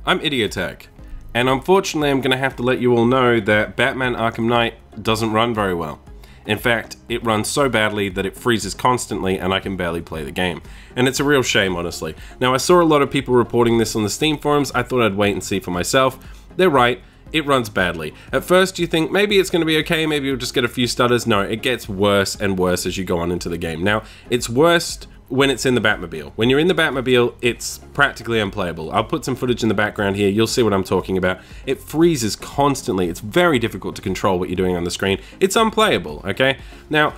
I'm Idiotech, and unfortunately I'm going to have to let you all know that Batman Arkham Knight doesn't run very well. In fact, it runs so badly that it freezes constantly and I can barely play the game. And it's a real shame, honestly. Now, I saw a lot of people reporting this on the Steam forums. I thought I'd wait and see for myself. They're right. It runs badly. At first you think maybe it's going to be okay, maybe you'll just get a few stutters. No, it gets worse and worse as you go on into the game. Now, it's worst when it's in the Batmobile. When you're in the Batmobile, it's practically unplayable. I'll put some footage in the background here, you'll see what I'm talking about. It freezes constantly, it's very difficult to control what you're doing on the screen. It's unplayable, okay? Now,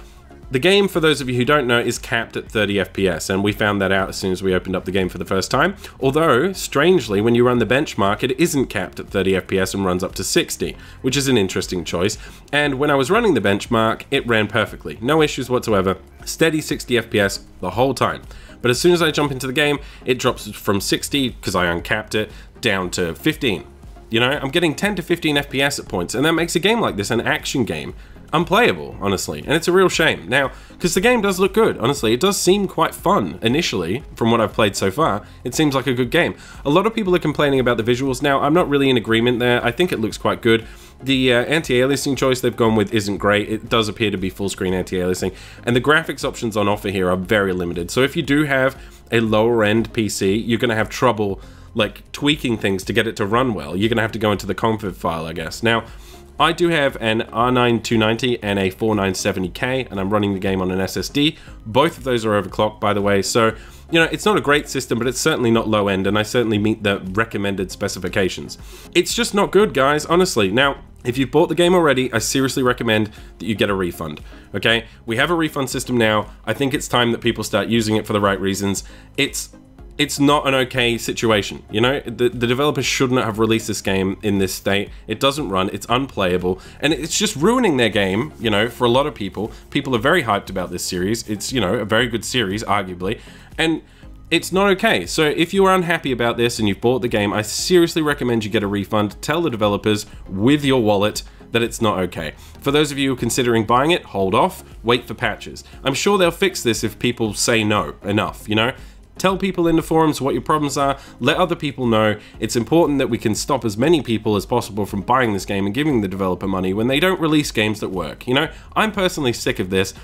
the game, for those of you who don't know, is capped at 30 FPS, and we found that out as soon as we opened up the game for the first time. Although, strangely, when you run the benchmark, it isn't capped at 30 FPS and runs up to 60, which is an interesting choice. And when I was running the benchmark, it ran perfectly. No issues whatsoever. Steady 60 FPS the whole time. But as soon as I jump into the game, it drops from 60, because I uncapped it, down to 15. You know, I'm getting 10 to 15 FPS at points, and that makes a game like this, an action game, unplayable, honestly, and it's a real shame. Now, because the game does look good, honestly, it does seem quite fun initially, from what I've played so far. It seems like a good game. A lot of people are complaining about the visuals now. I'm not really in agreement there. I think it looks quite good. The anti-aliasing choice they've gone with isn't great. It does appear to be full screen anti-aliasing, and the graphics options on offer here are very limited. So if you do have a lower end PC, you're going to have trouble like tweaking things to get it to run well. You're going to have to go into the config file, I guess. Now, I do have an R9 290 and a 4970K, and I'm running the game on an SSD. Both of those are overclocked, by the way, so, you know, it's not a great system, but it's certainly not low end, and I certainly meet the recommended specifications. It's just not good, guys, honestly. Now, if you've bought the game already, I seriously recommend that you get a refund, okay? We have a refund system now. I think it's time that people start using it for the right reasons. It's not an okay situation, you know? The developers shouldn't have released this game in this state. It doesn't run, it's unplayable, and it's just ruining their game, you know, for a lot of people. People are very hyped about this series. It's, you know, a very good series, arguably, and it's not okay. So if you are unhappy about this and you've bought the game, I seriously recommend you get a refund. Tell the developers with your wallet that it's not okay. For those of you who are considering buying it, hold off, wait for patches. I'm sure they'll fix this if people say no enough, you know? Tell people in the forums what your problems are, let other people know. It's important that we can stop as many people as possible from buying this game and giving the developer money when they don't release games that work, you know? I'm personally sick of this.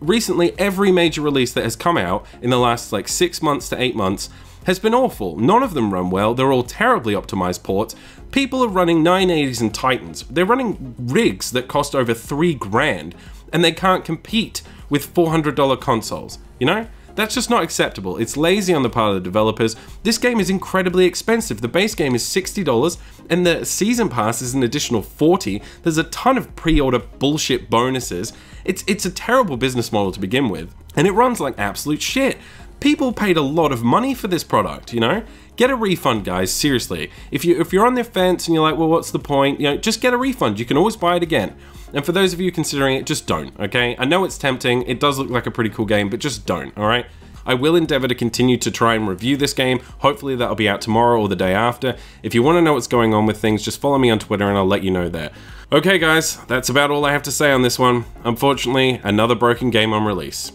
Recently, every major release that has come out in the last like 6 months to 8 months has been awful. None of them run well, they're all terribly optimized ports. People are running 980s and Titans. They're running rigs that cost over 3 grand, and they can't compete with $400 consoles, you know? That's just not acceptable. It's lazy on the part of the developers. This game is incredibly expensive. The base game is $60 and the season pass is an additional $40. There's a ton of pre-order bullshit bonuses. It's a terrible business model to begin with, and it runs like absolute shit. People paid a lot of money for this product, you know? Get a refund, guys, seriously. If you're on the fence and you're like, well, what's the point? You know, just get a refund. You can always buy it again. And for those of you considering it, just don't, okay? I know it's tempting, it does look like a pretty cool game, but just don't, alright? I will endeavor to continue to try and review this game. Hopefully that'll be out tomorrow or the day after. If you want to know what's going on with things, just follow me on Twitter and I'll let you know there. Okay guys, that's about all I have to say on this one. Unfortunately, another broken game on release.